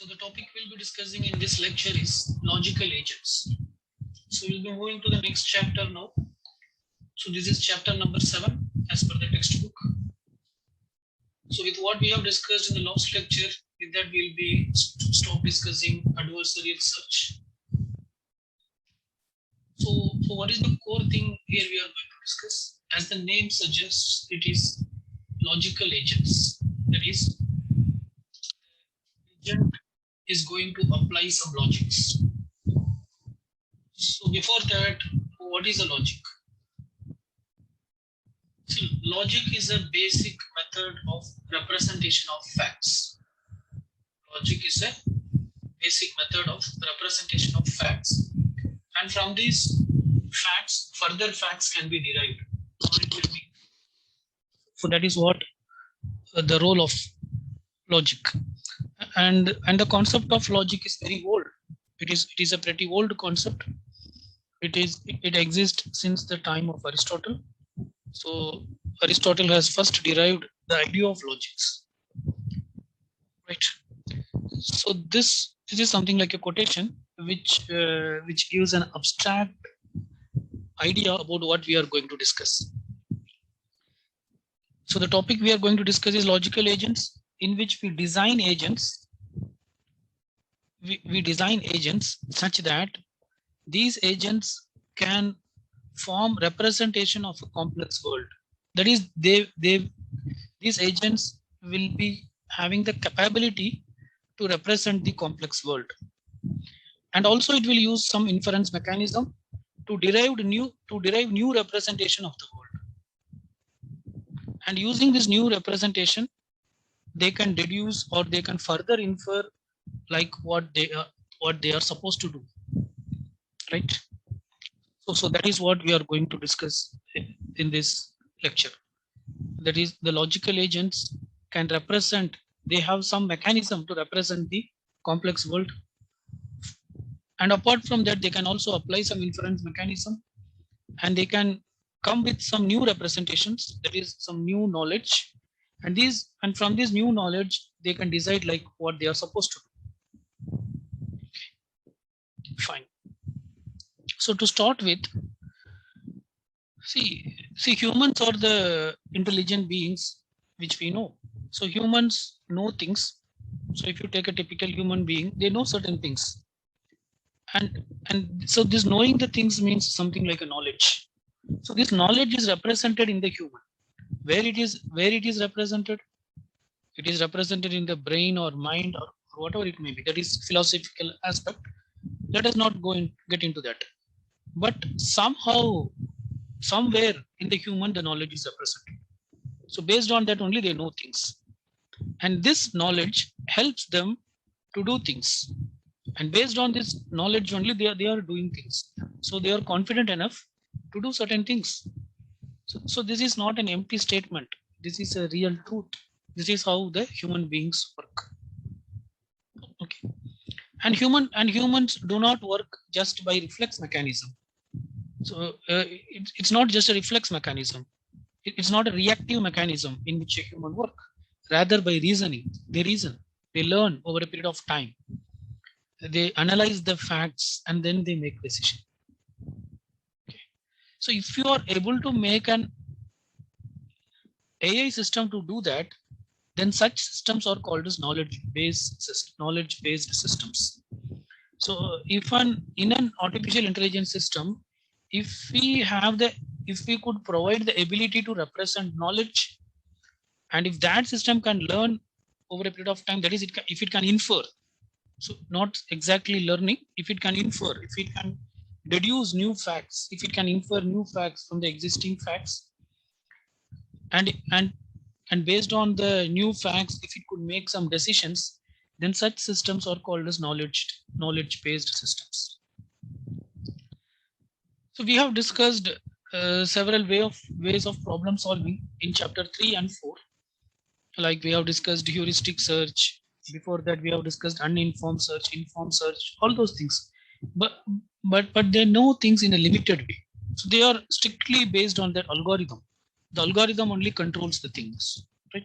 So the topic we'll be discussing in this lecture is logical agents. So we'll be moving to the next chapter now. So this is chapter number 7 as per the textbook. So with what we have discussed in the last lecture, with that we'll be stop discussing adversarial search. So what is the core thing here we are going to discuss? As the name suggests, it is logical agents. That is, agent is going to apply some logics. So before that, what is a logic? See, logic is a basic method of representation of facts. Logic is a basic method of representation of facts. And from these facts, further facts can be derived. So that is what the role of logic. And the concept of logic is very old. It is a pretty old concept. It exists since the time of Aristotle. So Aristotle has first derived the idea of logics, right? So this is something like a quotation which gives an abstract idea about what we are going to discuss. So the topic we are going to discuss is logical agents, in which we design agents. We design agents such that these agents can form representation of a complex world. That is, these agents will be having the capability to represent the complex world, and also it will use some inference mechanism to derive new representation of the world. And using this new representation, they can deduce or they can further infer like what they are supposed to do, right? So that is what we are going to discuss in this lecture. That is, the logical agents can represent, they have some mechanism to represent the complex world. And apart from that, they can also apply some inference mechanism, and they can come with some new representations, that is some new knowledge. And from this new knowledge, they can decide like what they are supposed to do. Fine. So to start with, see humans are the intelligent beings which we know. So humans know things. So if you take a typical human being, they know certain things. And so this knowing the things means something like a knowledge. So this knowledge is represented in the human. Where it is represented? It is represented in the brain or mind or whatever it may be. That is philosophical aspect. Let us not go and get into that. But somehow, somewhere in the human, the knowledge is represented. So based on that only they know things. And this knowledge helps them to do things. And based on this knowledge only, they are doing things. So they are confident enough to do certain things. So this is not an empty statement. This is a real truth. This is how the human beings work. Okay. And humans do not work just by reflex mechanism. So it's not just a reflex mechanism. It's not a reactive mechanism in which a human work. Rather, by reasoning, they reason. They learn over a period of time. They analyze the facts and then they make decision. Okay. So if you are able to make an AI system to do that, then such systems are called as knowledge-based systems. So in an artificial intelligence system, if we could provide the ability to represent knowledge, and if that system can learn over a period of time, that is, if it can infer, so not exactly learning, if it can infer, if it can deduce new facts, if it can infer new facts from the existing facts, and based on the new facts, if it could make some decisions, then such systems are called as knowledge-based systems. So we have discussed several ways of problem solving in chapter 3 and 4. Like we have discussed heuristic search. Before that, we have discussed uninformed search, informed search, all those things. But they know things in a limited way. So they are strictly based on that algorithm. The algorithm only controls the things, right?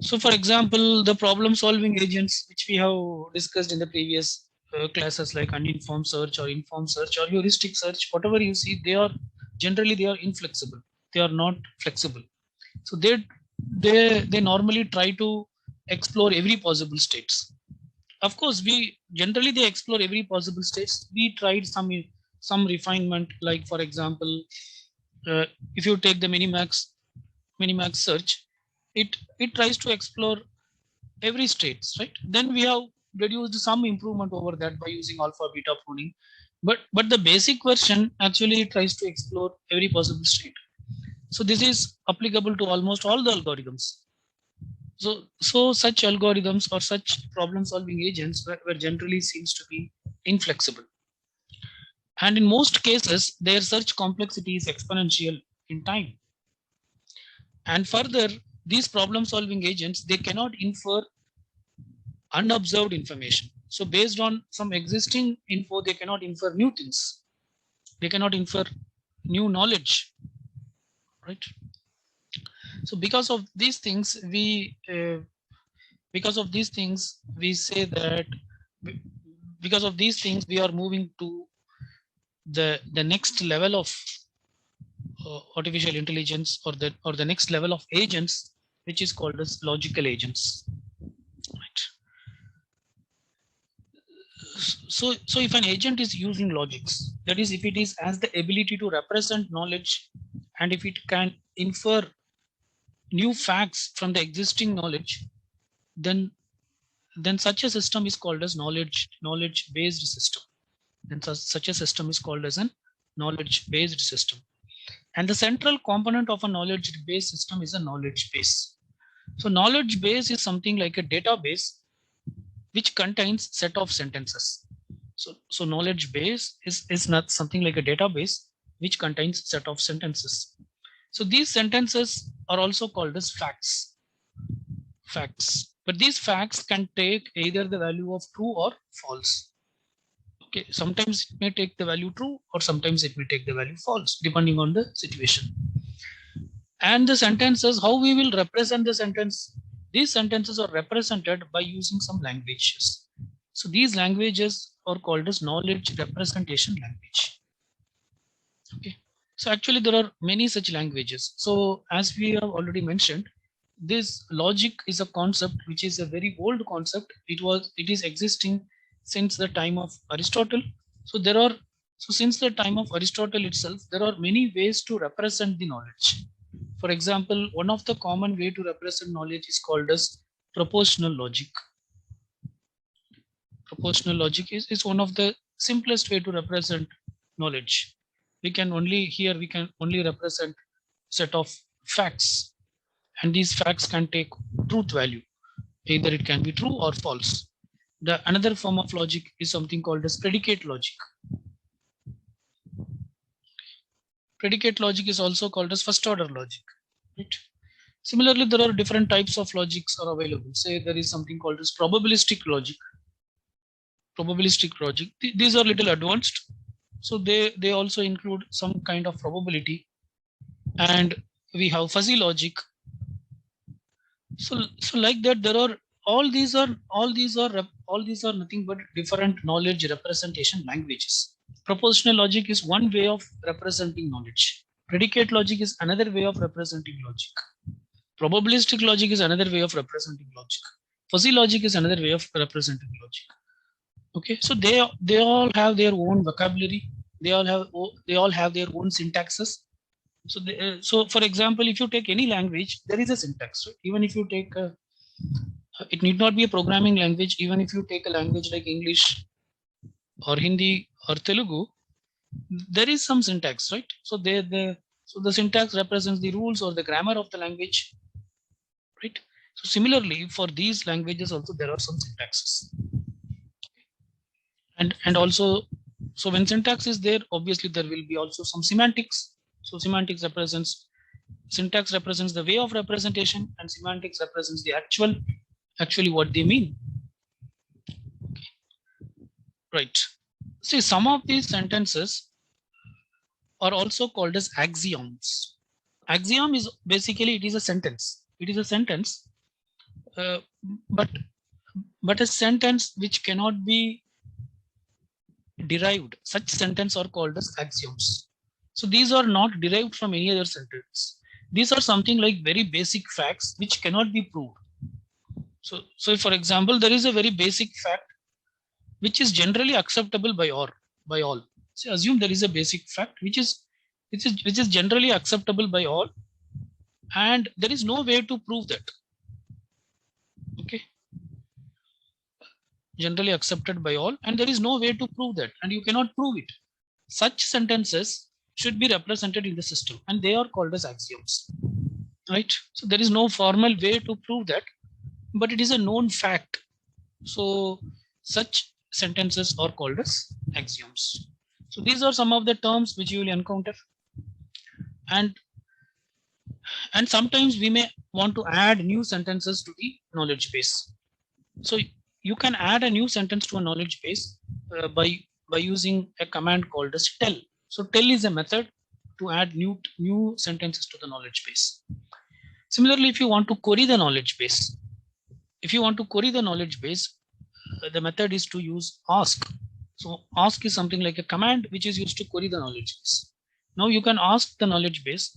So for example, the problem solving agents, which we have discussed in the previous classes, like uninformed search or informed search or heuristic search, whatever you see, they are generally they are inflexible. They are not flexible. So they normally try to explore every possible states. Of course, we generally they explore every possible states. We tried some refinement, like for example, if you take the minimax search, it tries to explore every states, right? Then we have reduced some improvement over that by using alpha beta pruning, but the basic version actually tries to explore every possible state. So this is applicable to almost all the algorithms. So such algorithms or such problem solving agents were generally seems to be inflexible, and in most cases their search complexity is exponential in time. And further, these problem solving agents, they cannot infer unobserved information. So based on some existing info, they cannot infer new things. They cannot infer new knowledge, right? So because of these things, we say that because of these things, we are moving to the next level of artificial intelligence, or the next level of agents, which is called as logical agents, right? So if an agent is using logics, that is, if it is has the ability to represent knowledge, and if it can infer new facts from the existing knowledge, then such a system is called as knowledge based system. Then such a system is called as an knowledge based system. And the central component of a knowledge based system is a knowledge base. So knowledge base is something like a database which contains set of sentences. So knowledge base is not something like a database which contains set of sentences. So these sentences are also called as facts. But these facts can take either the value of true or false. Okay, sometimes it may take the value true, or sometimes it may take the value false, depending on the situation. And the sentences, how we will represent the sentence? These sentences are represented by using some languages. So these languages are called as knowledge representation language. Okay. So actually there are many such languages. So as we have already mentioned, this logic is a concept which is a very old concept. It is existing since the time of Aristotle. So since the time of Aristotle itself, there are many ways to represent the knowledge. For example, one of the common way to represent knowledge is called as propositional logic. Propositional logic is one of the simplest way to represent knowledge. We can only represent set of facts, and these facts can take truth value. Either it can be true or false. The another form of logic is something called as predicate logic. Predicate logic is also called as first order logic. Right? Similarly, there are different types of logics are available. Say there is something called as probabilistic logic. These are little advanced, so they also include some kind of probability. And we have fuzzy logic. So like that, there are all these are nothing but different knowledge representation languages. Propositional logic is one way of representing knowledge. Predicate logic is another way of representing logic. Probabilistic logic is another way of representing logic. Fuzzy logic is another way of representing logic. Okay, so they all have their own vocabulary. They all have their own syntaxes. So for example, if you take any language, there is a syntax. Right? Even if you take it need not be a programming language. Even if you take a language like English or Hindi or Telugu, there is some syntax, right? So the syntax represents the rules or the grammar of the language, right? So similarly, for these languages also there are some syntaxes. And also, so when syntax is there, obviously there will be also some semantics. So syntax represents the way of representation, and semantics represents the actually what they mean. Okay. Right. See, some of these sentences are also called as axioms. Axiom is basically, it is a sentence. It is a sentence uh, but a sentence which cannot be derived, such sentence are called as axioms. So these are not derived from any other sentence. These are something like very basic facts which cannot be proved. So for example, there is a very basic fact which is generally acceptable by all. So assume there is a basic fact which is generally acceptable by all, and there is no way to prove that. Okay, generally accepted by all, and there is no way to prove that, and you cannot prove it. Such sentences should be represented in the system, and they are called as axioms. Right? So there is no formal way to prove that, but it is a known fact. So such sentences are called as axioms. So these are some of the terms which you will encounter, and sometimes we may want to add new sentences to the knowledge base. So you can add a new sentence to a knowledge base by using a command called as tell. So tell is a method to add new sentences to the knowledge base. Similarly, if you want to query the knowledge base, the method is to use ask. So ask is something like a command which is used to query the knowledge base. Now you can ask the knowledge base.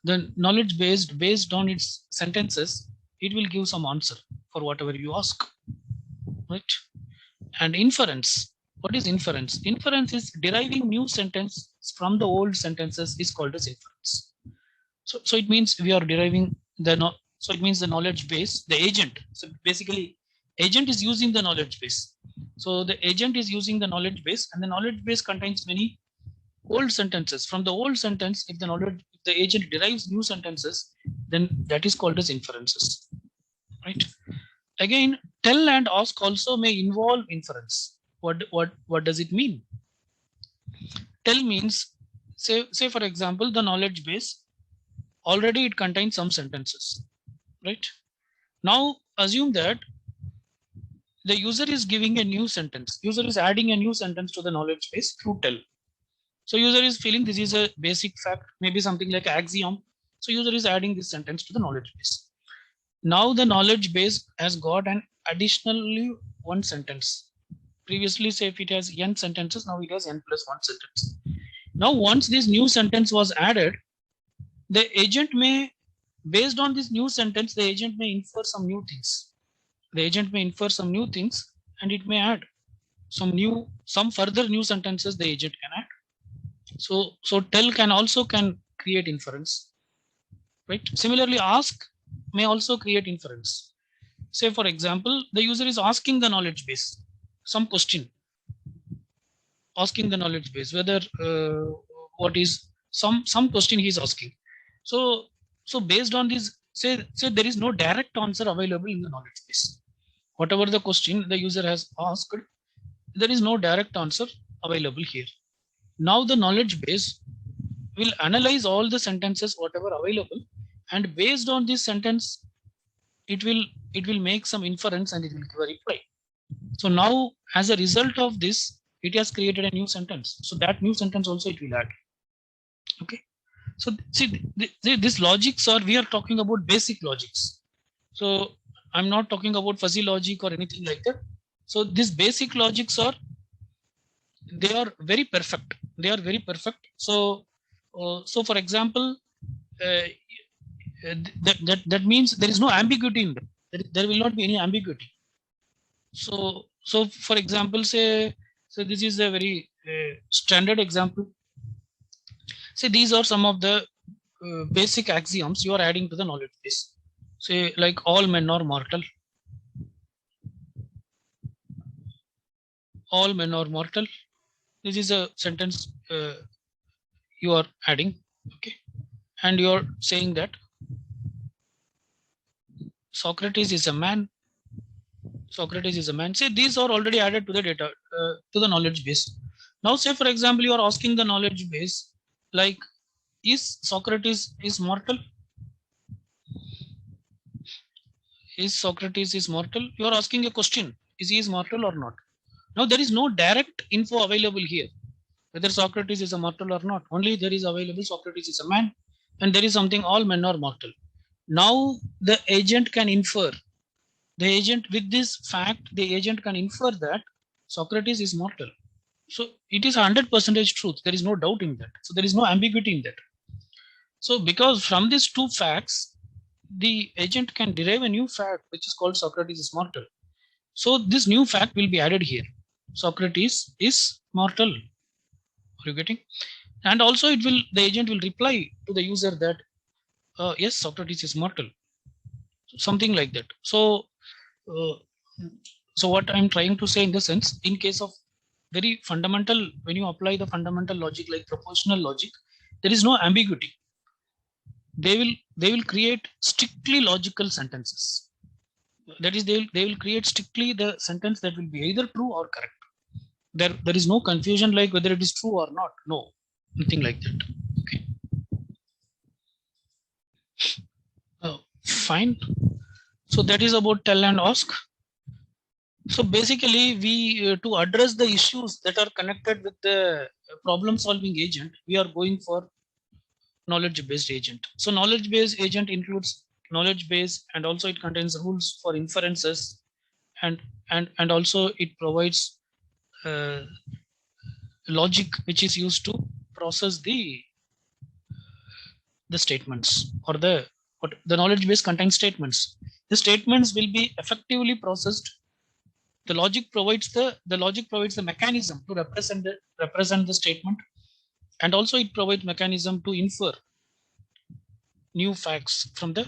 The knowledge base, based on its sentences, it will give some answer for whatever you ask. Right? And inference. What is inference? Inference is deriving new sentence from the old sentences is called as inference. So it means we are deriving so it means the knowledge base, the agent. So basically, agent is using the knowledge base. So the agent is using the knowledge base, and the knowledge base contains many old sentences. From the old sentence, if the agent derives new sentences, then that is called as inferences. Right? Again, tell and ask also may involve inference. What does it mean? Tell means, say for example, the knowledge base already it contains some sentences, right? Now assume that the user is giving a new sentence. User is adding a new sentence to the knowledge base through tell. So user is feeling this is a basic fact, maybe something like axiom. So user is adding this sentence to the knowledge base. Now the knowledge base has got an additionally one sentence. Previously, say if it has n sentences, now it has n plus one sentence. Now once this new sentence was added, the agent may, based on this new sentence, the agent may infer some new things. And it may add some further new sentences the agent can add. So tell can create inference, right? Similarly, ask may also create inference. Say for example, the user is asking the knowledge base some question, whether what is some question he is asking. So based on this, say there is no direct answer available in the knowledge base. Whatever the question the user has asked, there is no direct answer available here. Now the knowledge base will analyze all the sentences whatever available, and based on this sentence, it will make some inference and it will give a reply. So now as a result of this, it has created a new sentence. So that new sentence also it will add. Okay. So see, this logics we are talking about basic logics. So I'm not talking about fuzzy logic or anything like that. So these basic logics they are very perfect. So for example, that means there is no ambiguity in them. There will not be any ambiguity. So for example, say, so this is a very standard example. Say these are some of the basic axioms you are adding to the knowledge base. Say like all men are mortal. All men are mortal. This is a sentence you are adding, okay, and you are saying that Socrates is a man. Say these are already added to the data, to the knowledge base. Now say for example, you are asking the knowledge base like, is Socrates is mortal? Is Socrates is mortal? You are asking a question. Is he mortal or not? Now there is no direct info available here, whether Socrates is a mortal or not. Only there is available Socrates is a man, and there is something all men are mortal. Now the agent can infer The agent, with this fact, the agent can infer that Socrates is mortal. So it is 100% truth. There is no doubt in that. So there is no ambiguity in that. So because from these two facts, the agent can derive a new fact, which is called Socrates is mortal. So this new fact will be added here. Socrates is mortal. Are you getting? And also the agent will reply to the user that, yes, Socrates is mortal. Something like that. Uh, so what I'm trying to say in the sense, in case of very fundamental, when you apply the fundamental logic like propositional logic, there is no ambiguity. They will create strictly logical sentences. That is, they will create strictly the sentence that will be either true or correct. There is no confusion like whether it is true or not. No, nothing like that. Okay. Fine. So that is about tell and ask. So basically, we to address the issues that are connected with the problem solving agent, we are going for knowledge based agent. So knowledge based agent includes knowledge base, and also it contains rules for inferences, and also it provides uh, logic which is used to process the statements, or the knowledge base contains statements. The statements will be effectively processed. The logic provides the mechanism to represent the statement, and also it provides mechanism to infer new facts from the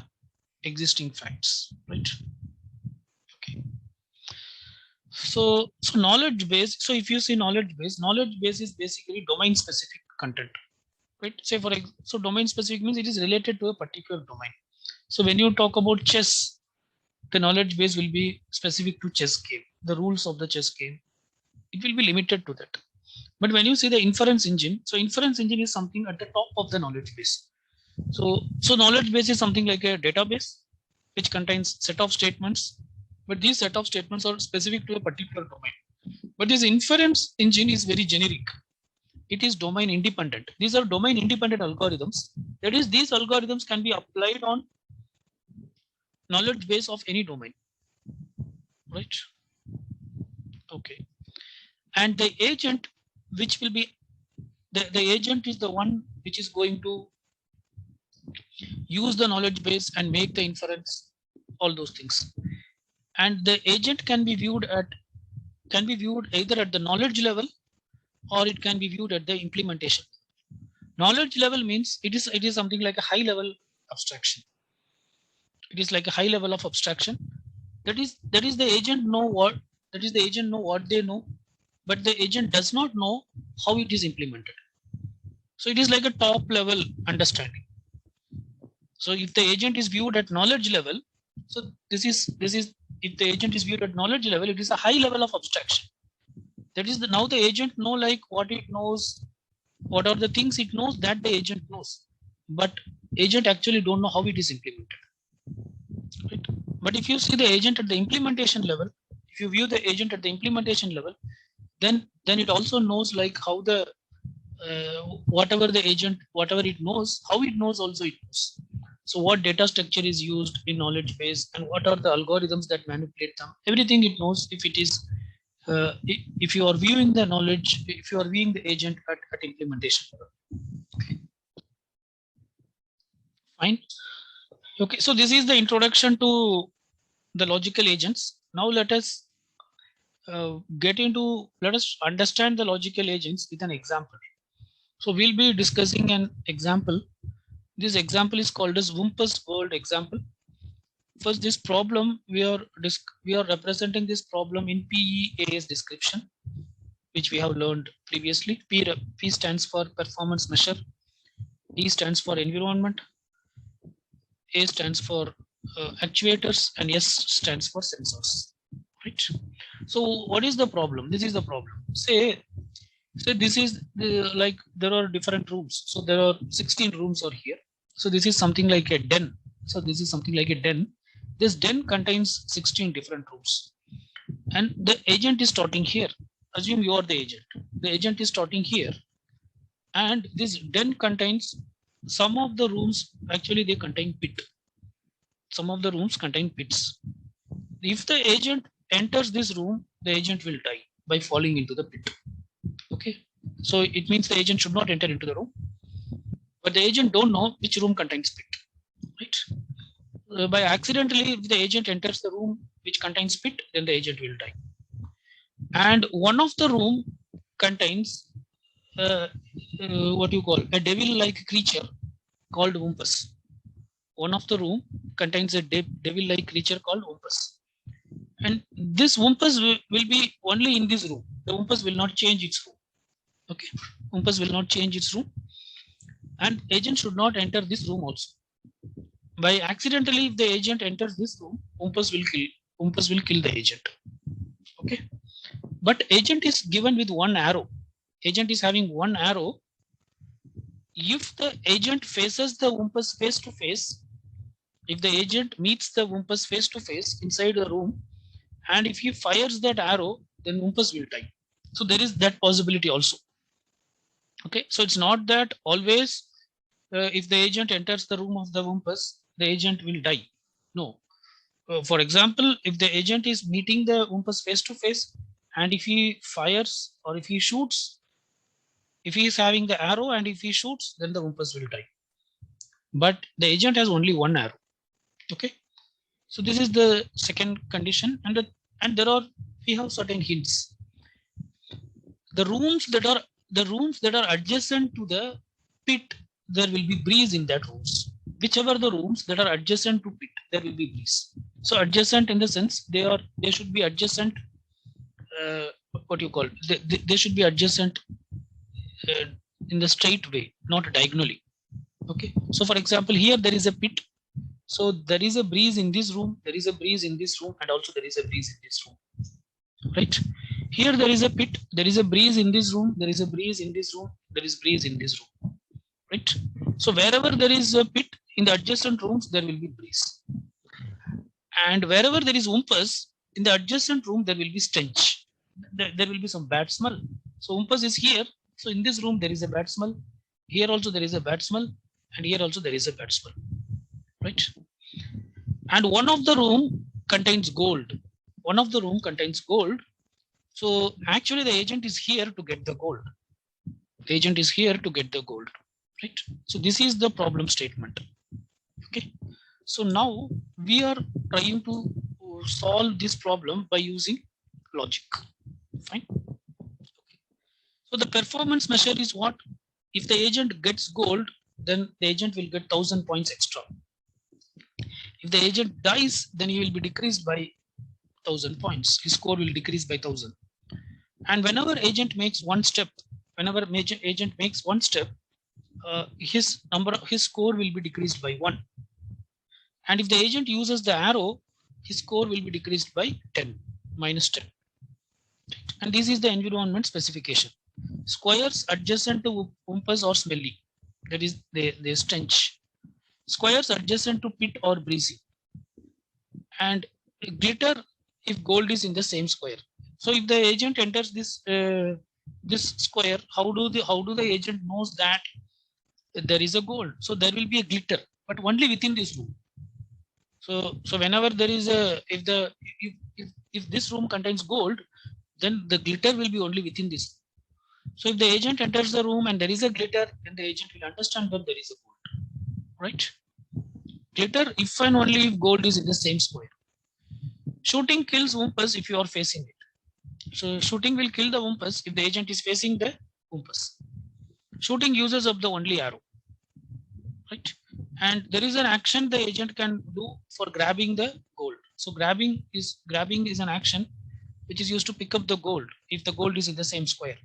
existing facts, right? Okay. So knowledge base, so if you see knowledge base is basically domain specific content, right? Say so domain specific means it is related to a particular domain. So when you talk about chess, the knowledge base will be specific to chess game, the rules of the chess game. It will be limited to that. But when you see the inference engine, so inference engine is something at the top of the knowledge base. So knowledge base is something like a database which contains set of statements, but these set of statements are specific to a particular domain. But this inference engine is very generic. It is domain independent. These are domain independent algorithms. That is, these algorithms can be applied on knowledge base of any domain, right? Okay. And the agent which will be the agent is the one which is going to use the knowledge base and make the inference, all those things. And the agent can be viewed either at the knowledge level, or it can be viewed at the implementation. Knowledge level means it is something like a high level abstraction. It is like a high level of abstraction. That is the agent know what they know, but the agent does not know how it is implemented. So it is like a top level understanding. So if the agent is viewed at knowledge level, so this is if the agent is viewed at knowledge level, it is a high level of abstraction. That is now the agent know like what it knows, what are the things it knows that the agent knows, but agent actually don't know how it is implemented, right? But if you see the agent at the implementation level, if you view the agent at the implementation level, then it also knows like how the whatever it knows, how it knows also it knows. So what data structure is used in knowledge base, and what are the algorithms that manipulate them, everything it knows. If it is if you are viewing the knowledge, if you are viewing the agent at implementation level. Okay. Fine. Okay, so this is the introduction to the logical agents. Now let us let us understand the logical agents with an example. So we'll be discussing an example. This example is called as Wumpus world example. First, this problem we are representing this problem in PEAS description, which we have learned previously. P stands for performance measure, E stands for environment, A stands for actuators, and S stands for sensors. Right. So what is the problem? This is the problem. Say this is like there are different rooms. So there are 16 rooms are here. So this is something like a den. So this is something like a den. This den contains 16 different rooms, and the agent is starting here. Assume you are the agent. The agent is starting here, and this den contains some of the rooms. Actually, they contain pit. Some of the rooms contain pits. if the agent enters this room, the agent will die by falling into the pit. Okay, so it means the agent should not enter into the room, but the agent don't know which room contains pit, right? By accidentally, if the agent enters the room which contains pit, then the agent will die. And one of the room contains what you call a devil-like creature called Wumpus. One of the room contains a devil-like creature called Wumpus. And this Wumpus will be only in this room. The Wumpus will not change its room. Okay, Wumpus will not change its room. And agent should not enter this room also. By accidentally, if the agent enters this room, Wumpus will kill the agent. Okay, but agent is given with one arrow. Agent is having one arrow. If the agent faces the Wumpus face to face, if the agent meets the Wumpus face to face inside the room, and if he fires that arrow, then Wumpus will die. So there is that possibility also. Okay, so it's not that always if the agent enters the room of the Wumpus, the agent will die. No. For example, if the agent is meeting the Wumpus face to face, and if he fires or if he shoots, if he is having the arrow and if he shoots, then the Wumpus will die. But the agent has only one arrow. Okay, so this is the second condition, and we have certain hints. The rooms that are adjacent to the pit, there will be breeze in that rooms. Whichever the rooms that are adjacent to pit, there will be breeze. So adjacent in the sense they should be adjacent. What you call they should be adjacent in the straight way, not diagonally. Okay, so for example, here there is a pit, so there is a breeze in this room, there is a breeze in this room, and also there is a breeze in this room, right? Here there is a pit, there is a breeze in this room, there is a breeze in this room, there is breeze in this room, right? So wherever there is a pit in the adjacent rooms, there will be breeze, and wherever there is Wumpus in the adjacent room, there will be stench. There will be some bad smell. So Wumpus is here, so in this room there is a bad smell. Here also there is a bad smell, and here also there is a bad smell, right? And one of the room contains gold. One of the room contains gold. So actually the agent is here to get the gold. The agent is here to get the gold, right? So this is the problem statement. Okay. So now we are trying to solve this problem by using logic. Fine. Okay. So the performance measure is what? If the agent gets gold, then the agent will get 1000 points extra. If the agent dies, then he will be decreased by 1000 points. His score will decrease by 1000. And whenever agent makes one step, his score will be decreased by 1. And if the agent uses the arrow, his score will be decreased by 10, minus 10. And this is the environment specification. Squares adjacent to Wumpus or smelly, that is the stench. Squares adjacent to pit or breezy. And glitter if gold is in the same square. So if the agent enters this square, how do the agent knows that there is a gold? So there will be a glitter, but only within this room. So whenever there is if this room contains gold, then the glitter will be only within this. So if the agent enters the room and there is a glitter, then the agent will understand that there is a gold, right? Glitter if and only if gold is in the same square. Shooting kills Wumpus if you are facing it. So shooting will kill the Wumpus if the agent is facing the Wumpus. Shooting uses up the only arrow, right? And there is an action the agent can do for grabbing the gold. So grabbing is an action which is used to pick up the gold if the gold is in the same square.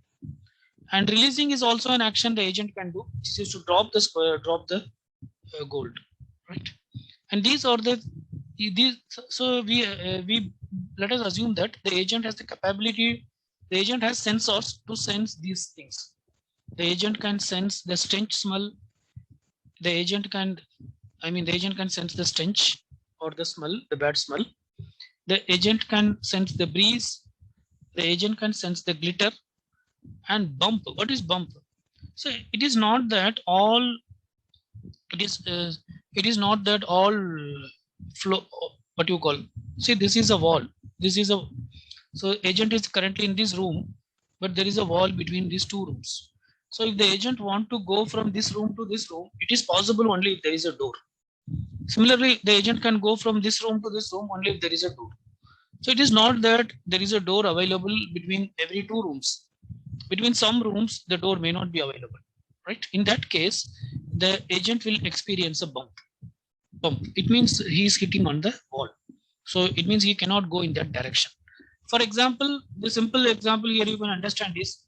And releasing is also an action the agent can do, which is used to drop the gold, right? And these are so we let us assume that the agent has the capability, the agent has sensors to sense these things. The agent can sense the stench smell. The agent can sense the stench or the smell, the bad smell. The agent can sense the breeze. The agent can sense the glitter and bump. What is bump? So it is not that all. It is not that all flow. What you call See, this is a wall. This is a, so agent is currently in this room, but there is a wall between these two rooms. So if the agent want to go from this room to this room, it is possible only if there is a door. Similarly, the agent can go from this room to this room only if there is a door. So it is not that there is a door available between every two rooms. Between some rooms, the door may not be available, right? In that case, the agent will experience a bump. It means he is hitting on the wall. So it means he cannot go in that direction. For example, the simple example here you can understand is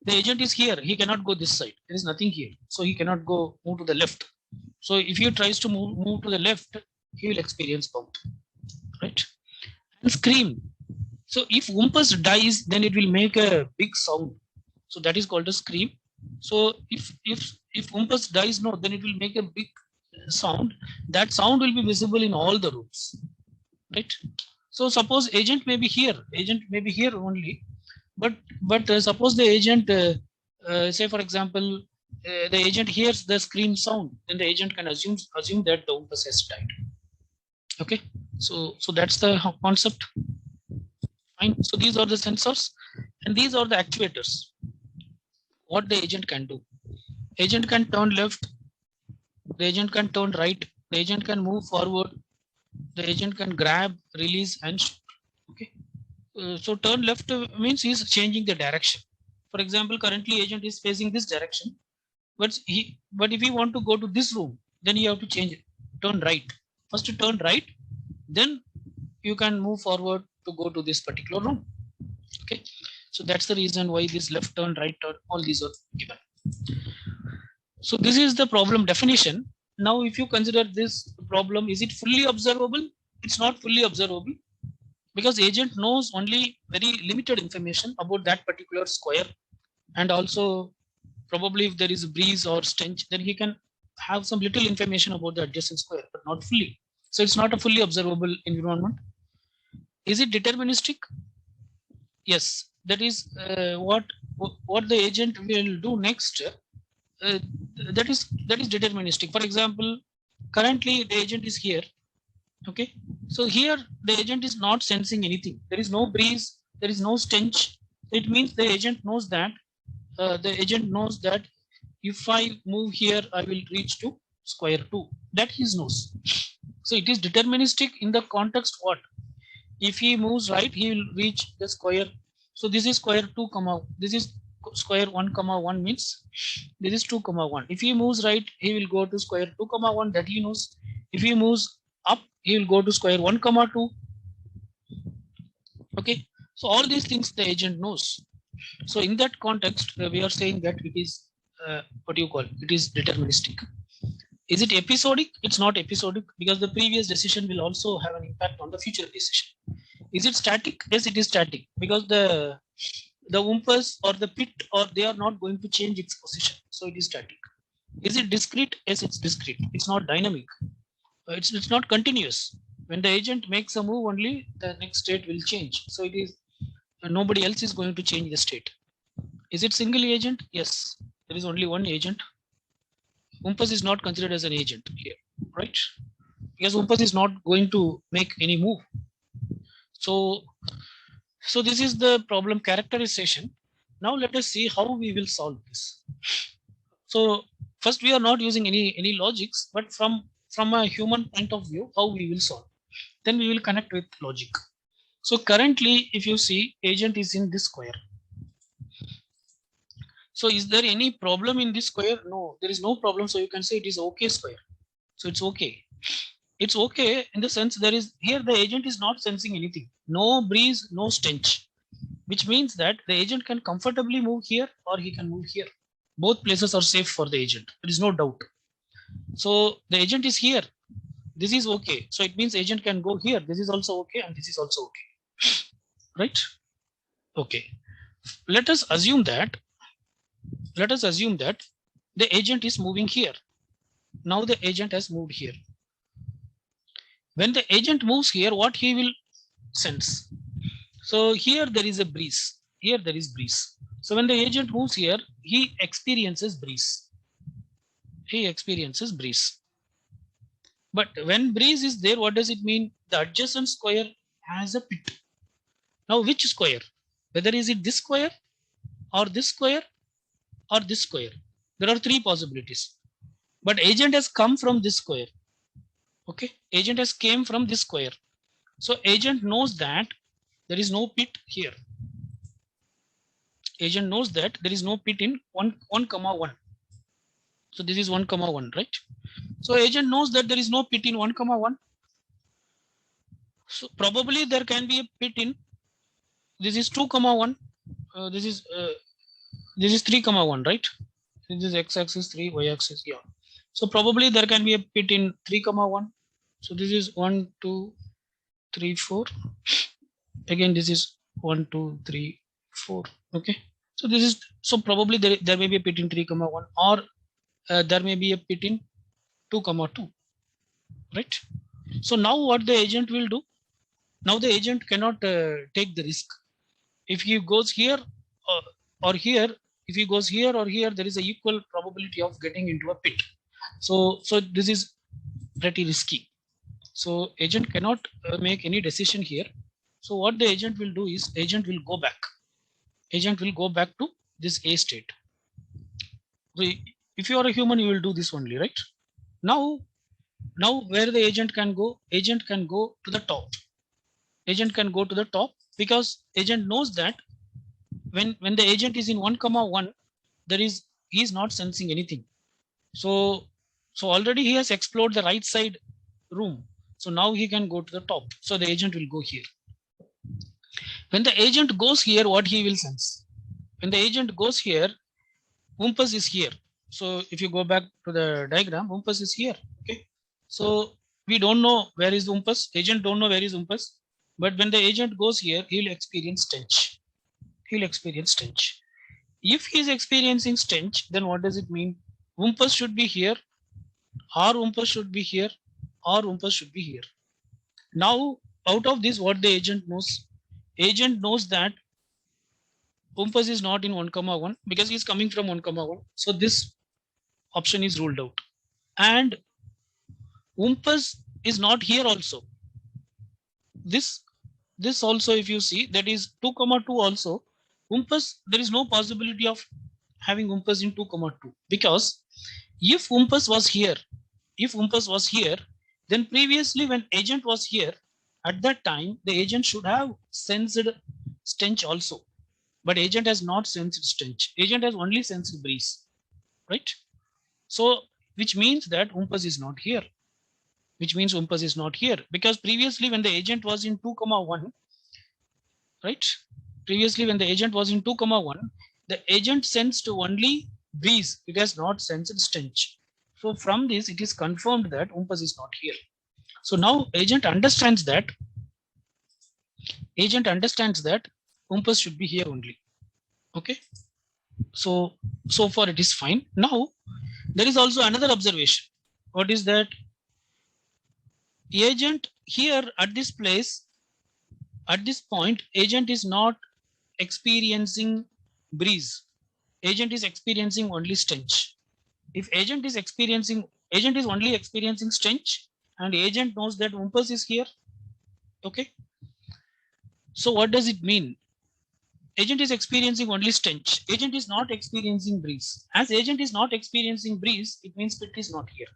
the agent is here. He cannot go this side. There is nothing here. So he cannot go move to the left. So if he tries to move to the left, he will experience bump, right? And scream. So if Wumpus dies, then it will make a big sound. So that is called a scream. So if Wumpus dies, no, then it will make a big sound. That sound will be visible in all the rooms, right? So suppose agent may be here. Agent may be here only, but suppose the agent, say for example, the agent hears the scream sound, then the agent can assume that the Wumpus has died. Okay, so that's the concept. Fine. So these are the sensors, and these are the actuators. What the agent can do? Agent can turn left. The agent can turn right. The agent can move forward. The agent can grab, release, and shoot. Okay. So turn left means he is changing the direction. For example, currently agent is facing this direction, but if he want to go to this room, then you have to change it. Turn right. First turn right, then you can move forward to go to this particular room. Okay, so that's the reason why this left turn, right turn, all these are given. So this is the problem definition. Now, if you consider this problem, is it fully observable? It's not fully observable because agent knows only very limited information about that particular square, and also probably if there is a breeze or stench, then he can have some little information about the adjacent square, but not fully. So it's not a fully observable environment. Is it deterministic? Yes, that is what the agent will do next. That is deterministic. For example, currently the agent is here. Okay, so here the agent is not sensing anything. There is no breeze. There is no stench. It means the agent knows that if I move here, I will reach to square 2. That he knows. So it is deterministic in the context what? If he moves right, he will reach the square. So this is square 2 comma, this is square 1 comma 1 means this is 2 comma 1. If he moves right, he will go to square 2 comma 1, that he knows. If he moves up, he will go to square 1 comma 2. Okay, so all these things the agent knows. So in that context, we are saying that it is what you call it is deterministic. Is it episodic? It's not episodic because the previous decision will also have an impact on the future decision. Is it static? Yes, it is static because the Wumpus or the pit or they are not going to change its position. So it is static. Is it discrete? Yes, it's discrete. It's not dynamic. It's not continuous. When the agent makes a move, only the next state will change. So it is nobody else is going to change the state. Is it single agent? Yes, there is only one agent. Wumpus is not considered as an agent here, right? Because Wumpus is not going to make any move. So this is the problem characterization. Now let us see how we will solve this. So first, we are not using any logics, but from a human point of view, how we will solve. Then we will connect with logic. So currently, if you see, agent is in this square. So is there any problem in this square? No, there is no problem. So you can say it is okay square. So it's okay. It's okay in the sense there is here the agent is not sensing anything. No breeze, no stench, which means that the agent can comfortably move here or he can move here. Both places are safe for the agent. There is no doubt. So the agent is here. This is okay. So it means agent can go here. This is also okay and this is also okay. Right? Okay. Let us assume that the agent is moving here. Now the agent has moved here. When the agent moves here, what he will sense? So here there is a breeze. Here there is breeze. So when the agent moves here, he experiences breeze. But when breeze is there, what does it mean? The adjacent square as a pit. Now which square? Whether is it this square or this square or this square? There are three possibilities. But agent has come from this square. Okay, agent has came from this square. So agent knows that there is no pit here. Agent knows that there is no pit in 1, comma 1. So this is 1, comma 1, right? So agent knows that there is no pit in 1, comma 1. So probably there can be a pit in, this is 2, comma 1. This is 3, comma 1, right? This is x-axis 3, y-axis, yeah. So probably there can be a pit in 3, comma 1. So this is 1, 2, 3, 4. Again, this is 1, 2, 3, 4. Okay. So this is, so probably there may be a pit in 3, comma 1, or there may be a pit in 2, comma 2. Right. So now what the agent will do? Now the agent cannot take the risk. If he goes here or here, if he goes here or here, there is a equal probability of getting into a pit. So this is pretty risky. So agent cannot make any decision here. So what the agent will do is agent will go back. Agent will go back to this A state. If you are a human, you will do this only, right? Now where the agent can go? Agent can go to the top. Agent can go to the top because agent knows that when the agent is in 1, comma 1, he is not sensing anything. So already he has explored the right side room. So now he can go to the top. So the agent will go here. When the agent goes here, what he will sense? When the agent goes here, Wumpus is here. So if you go back to the diagram, Wumpus is here. Okay. So we don't know where is Wumpus. Agent don't know where is Wumpus. But when the agent goes here, he will experience stench. He will experience stench. If he is experiencing stench, then what does it mean? Wumpus should be here, or Wumpus should be here, or Wumpus should be here. Now, out of this, what the agent knows? Agent knows that Wumpus is not in 1, comma 1 because he is coming from 1, comma 1. So this option is ruled out. And Wumpus is not here also. This also, if you see, that is 2, comma 2 also. Wumpus, there is no possibility of having Wumpus in 2, comma 2 because if Wumpus was here, then previously when agent was here, at that time the agent should have sensed stench also, but agent has not sensed stench. Agent has only sensed breeze, right? So which means that Wumpus is not here. Which means Wumpus is not here because previously when the agent was in 2, comma 1, right? Previously when the agent was in 2, comma 1, the agent sensed only breeze. It has not sensed stench. So from this, it is confirmed that Wumpus is not here. So now agent understands that Wumpus should be here only. Okay. So far it is fine. Now there is also another observation. What is that? Agent here at this place, at this point, agent is not experiencing breeze. Agent is experiencing only stench. If agent is only experiencing stench, and agent knows that Wumpus is here. Okay. So what does it mean? Agent is experiencing only stench. Agent is not experiencing breeze. As agent is not experiencing breeze, it means pit is not here.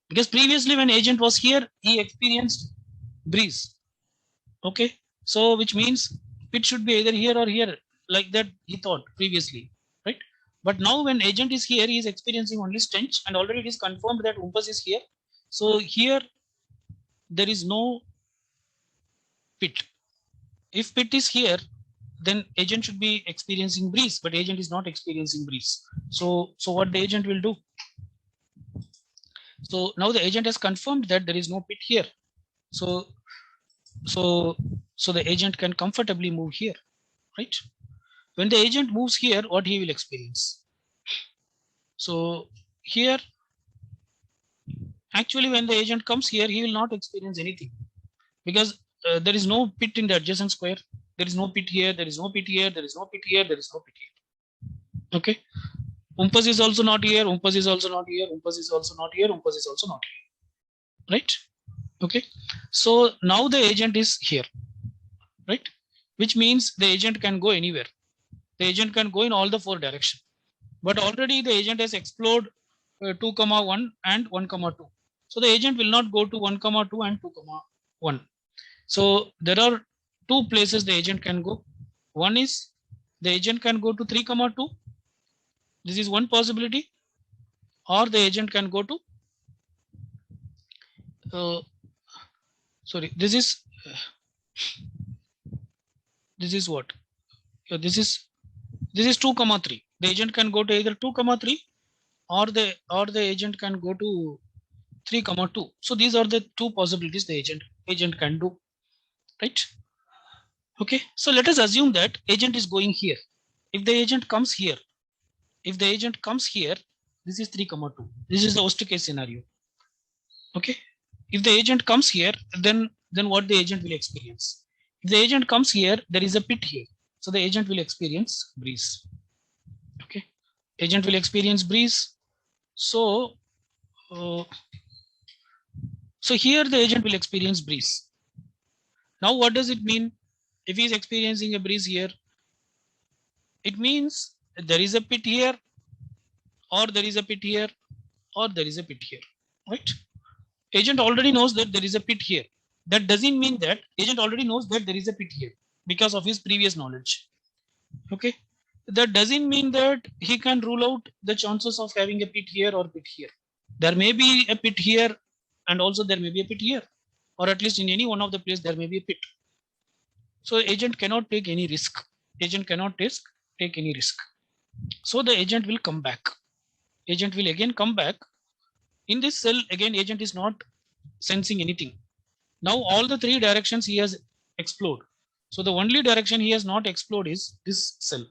Because previously when agent was here, he experienced breeze. Okay. So which means pit should be either here or here, like that he thought previously, right? But now when agent is here, he is experiencing only stench, and already it is confirmed that Wumpus is here. So here there is no pit. If pit is here, then agent should be experiencing breeze, but agent is not experiencing breeze. So what the agent will do? So now the agent has confirmed that there is no pit here. So the agent can comfortably move here, right? When the agent moves here, what he will experience? So here, actually when the agent comes here, he will not experience anything because there is no pit in the adjacent square. There is no pit here, there is no pit here, there is no pit here, there is no pit here. Okay. Wumpus is also not here, Wumpus is also not here, Wumpus is also not here, Wumpus is also not here. Right? Okay. So now the agent is here. right? Which means the agent can go anywhere. The agent can go in all the four directions. But already the agent has explored 2 comma 1 and 1 comma 2. So the agent will not go to 1 comma 2 and 2 comma 1. So there are two places the agent can go. One is the agent can go to 3 comma 2. This is one possibility. Or the agent can go to sorry, this is what? This is 2 comma 3. The agent can go to either 2 comma 3 or the agent can go to 3 comma 2. So these are the two possibilities the agent can do, right? Okay, so let us assume that agent is going here. If the agent comes here, this is 3 comma 2. This is the worst case scenario. Okay, if the agent comes here, then what the agent will experience? If the agent comes here, there is a pit here, so the agent will experience breeze. Okay, agent will experience breeze. So here the agent will experience breeze. Now what does it mean? If he is experiencing a breeze here, it means there is a pit here, or there is a pit here, or there is a pit here, right? Agent already knows that there is a pit here. That doesn't mean that agent already knows that there is a pit here because of his previous knowledge. Okay, that doesn't mean that he can rule out the chances of having a pit here or pit here. There may be a pit here, and also there may be a pit here, or at least in any one of the place there may be a pit. So agent cannot take any risk. Agent cannot take any risk. So the agent will come back. Agent will again come back. In this cell, again, agent is not sensing anything. Now all the three directions he has explored. So the only direction he has not explored is this cell.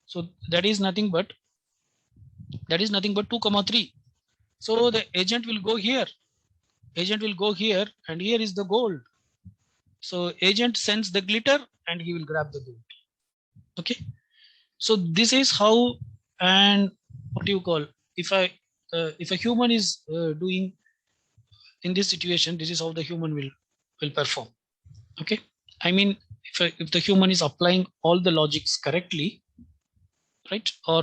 So that is nothing but 2 comma 3. So the agent will go here. Agent will go here, and here is the gold. So agent sends the glitter and he will grab the gold. Okay. So this is how, and what do you call, if a human is doing in this situation, this is how the human will perform. Okay. I mean, if the human is applying all the logics correctly, right? Or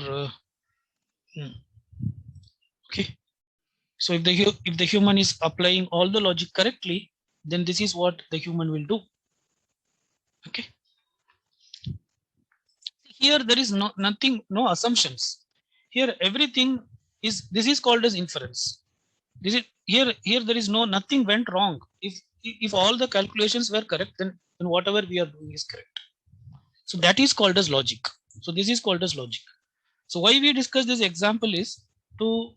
okay. So if the human is applying all the logic correctly, then this is what the human will do. Okay. Here there is no assumptions. Here everything is, this is called as inference. This is here there is nothing went wrong. If all the calculations were correct, then whatever we are doing is correct. So that is called as logic. So this is called as logic. So why we discuss this example is to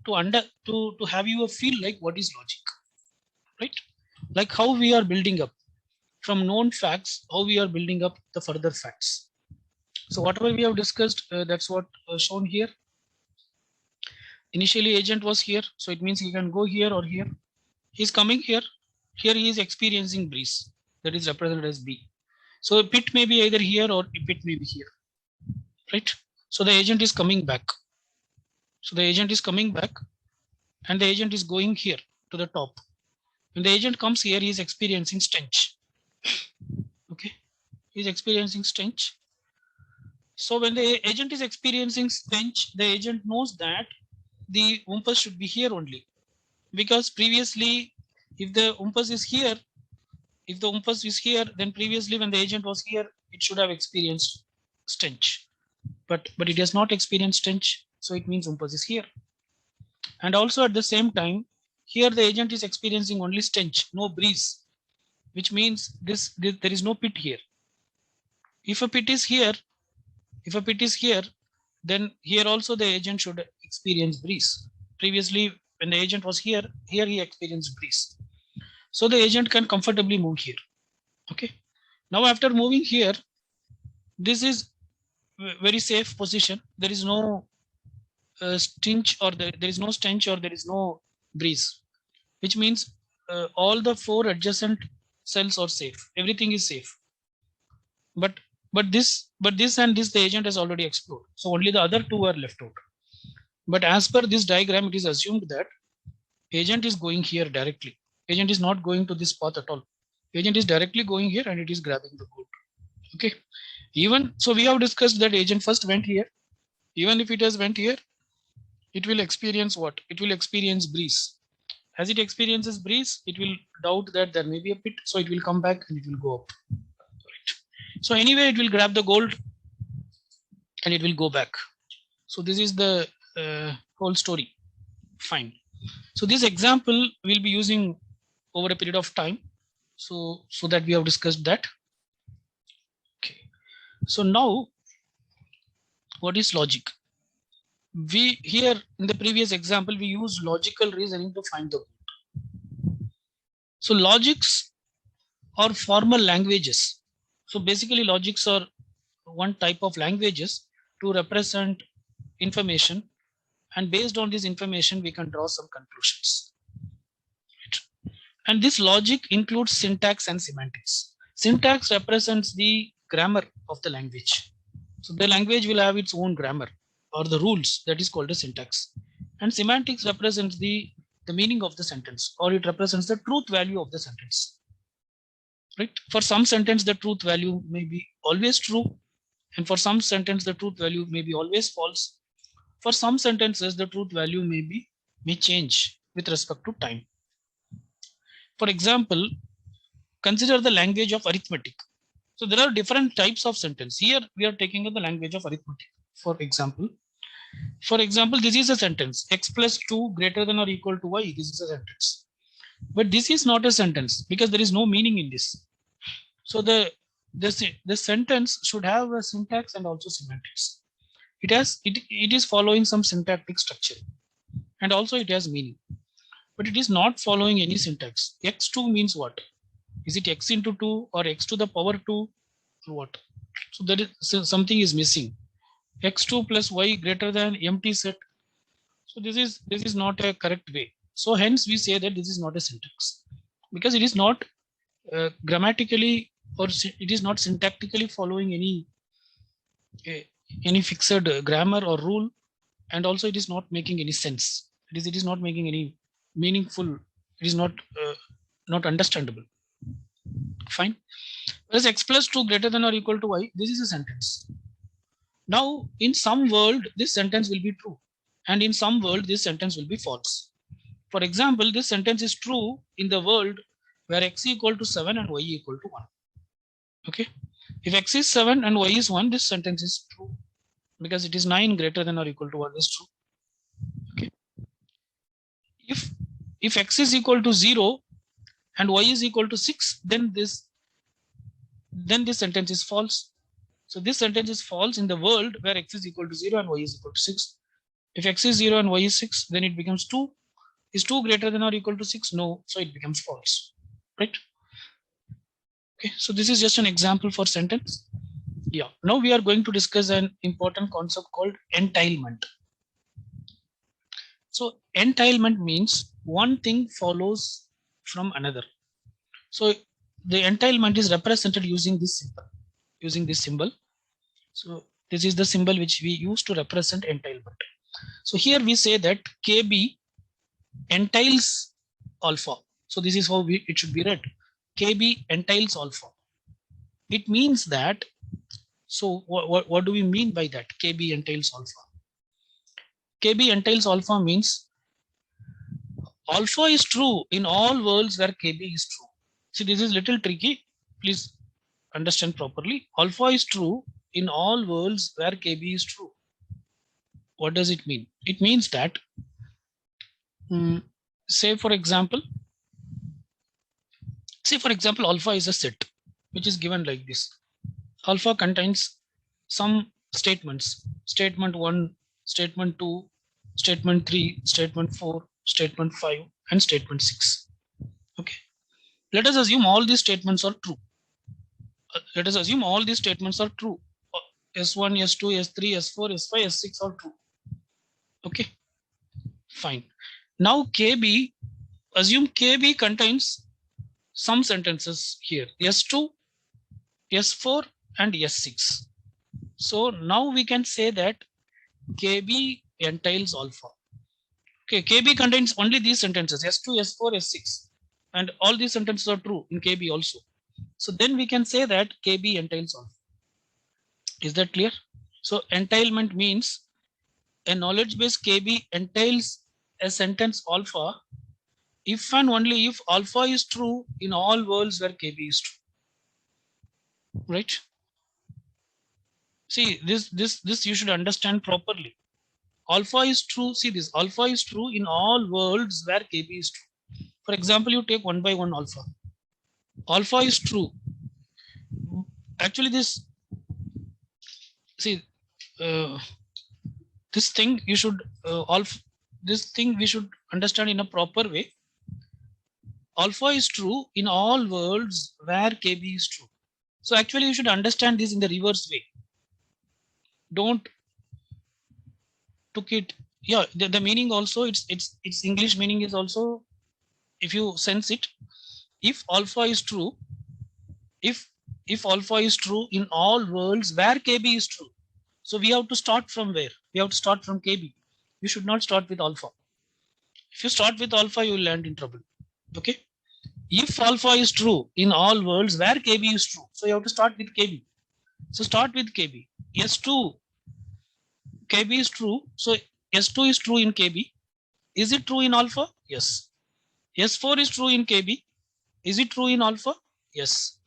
have you feel like what is logic, right? Like how we are building up from known facts, how we are building up the further facts. So whatever we have discussed, that's what shown here. Initially agent was here, so it means he can go here or here. He's coming here. Here he is experiencing breeze, that is represented as B. So a pit may be either here or a pit may be here, right? So the agent is coming back. So the agent is coming back, and the agent is going here to the top. When the agent comes here, he is experiencing stench. Okay, he is experiencing stench. So when the agent is experiencing stench, the agent knows that the umpus should be here only, because previously, if the umpus is here, then previously when the agent was here, it should have experienced stench, but it has not experienced stench, so it means umpus is here. And also at the same time, here the agent is experiencing only stench, no breeze, which means there is no pit here. If a pit is here, then here also the agent should experience breeze. Previously, when the agent was here he experienced breeze. So the agent can comfortably move here. Okay. Now after moving here, this is very safe position. There is no stench, or there is no stench, or there is no breeze, which means all the four adjacent cells are safe. Everything is safe. But this and this the agent has already explored. So only the other two are left out. But as per this diagram, it is assumed that agent is going here directly. Agent is not going to this path at all. Agent is directly going here and it is grabbing the gold. Okay. Even so, we have discussed that agent first went here. Even if it has went here, it will experience what? It will experience breeze. As it experiences breeze, it will doubt that there may be a pit, so it will come back and it will go up. Right. So anyway, it will grab the gold and it will go back. So this is the whole story. Fine. So this example we'll be using over a period of time. So that we have discussed that. Okay. So now, what is logic? We here in the previous example we use logical reasoning to find the gold. So logics are formal languages. So basically, logics are one type of languages to represent information, and based on this information we can draw some conclusions. And this logic includes syntax and semantics. Syntax represents the grammar of the language. So the language will have its own grammar or the rules, that is called a syntax. And semantics represents the meaning of the sentence, or it represents the truth value of the sentence. Right? For some sentence, the truth value may be always true, and for some sentence, the truth value may be always false. For some sentences, the truth value may change with respect to time. For example, consider the language of arithmetic. So there are different types of sentence. Here we are taking the language of arithmetic. For example, this is a sentence: x plus 2 greater than or equal to y. This is a sentence. But this is not a sentence because there is no meaning in this. So the sentence should have a syntax and also semantics. It is following some syntactic structure, and also it has meaning. But it is not following any syntax. X2 means what? Is it x into 2 or x to the power 2 or what? So there is something is missing. X2 plus y greater than empty set. So this is not a correct way. So hence we say that this is not a syntax, because it is not grammatically, or it is not syntactically following any fixed grammar or rule, and also it is not making any sense. It is not making any meaningful. It is not understandable. Fine. Whereas x plus 2 greater than or equal to y, this is a sentence. Now, in some world, this sentence will be true, and in some world, this sentence will be false. For example, this sentence is true in the world where x equal to 7 and y equal to 1. Okay. If x is 7 and y is 1, this sentence is true because it is 9 greater than or equal to 1 is true. Okay. If x is equal to 0 and y is equal to 6, then this sentence is false. So this sentence is false in the world where x is equal to 0 and y is equal to 6. If x is 0 and y is 6, then it becomes 2. Is 2 greater than or equal to 6? No, so it becomes false. Right? Okay, so this is just an example for sentence. Yeah, now we are going to discuss an important concept called entailment. So entailment means one thing follows from another. So the entailment is represented using this symbol. So this is the symbol which we use to represent entailment. So here we say that KB entails alpha. So this is how it should be read. KB entails alpha. It means that, so what do we mean by that? KB entails alpha. KB entails alpha means alpha is true in all worlds where KB is true. See, this is little tricky. Please understand properly. Alpha is true in all worlds where KB is true. What does it mean? It means that, say for example, alpha is a set which is given like this. Alpha contains some statements: statement 1, statement 2, statement 3, statement 4, statement 5, and statement 6. Okay. Let us assume all these statements are true. S1, S2, S3, S4, S5, S6 are true. Okay. Fine. Now KB, assume KB contains some sentences here: S2, S4, and S6. So now we can say that KB entails alpha. Okay, KB contains only these sentences: S2, S4, S6, and all these sentences are true in KB also. So then we can say that KB entails alpha. Is that clear? So entailment means a knowledge base KB entails a sentence alpha if and only if alpha is true in all worlds where KB is true. Right? See, this you should understand properly. Alpha is true. See this, alpha is true in all worlds where KB is true. For example, you take 1 by 1 alpha. Alpha is true. Actually, this, see, this thing you should this thing we should understand in a proper way. Alpha is true in all worlds where KB is true. So actually you should understand this in the reverse way. Don't took it, yeah, the meaning also, it's English meaning is also, if you sense it, if alpha is true, if alpha is true in all worlds where KB is true. So we have to start from where? We have to start from KB. You should not start with alpha. If you start with alpha, you will land in trouble. Okay. If alpha is true in all worlds where KB is true, so you have to start with KB. So start with KB. S2, KB is true. So S2 is true in KB. Is it true in alpha? Yes. S4 is true in KB. Is it true in alpha? Yes.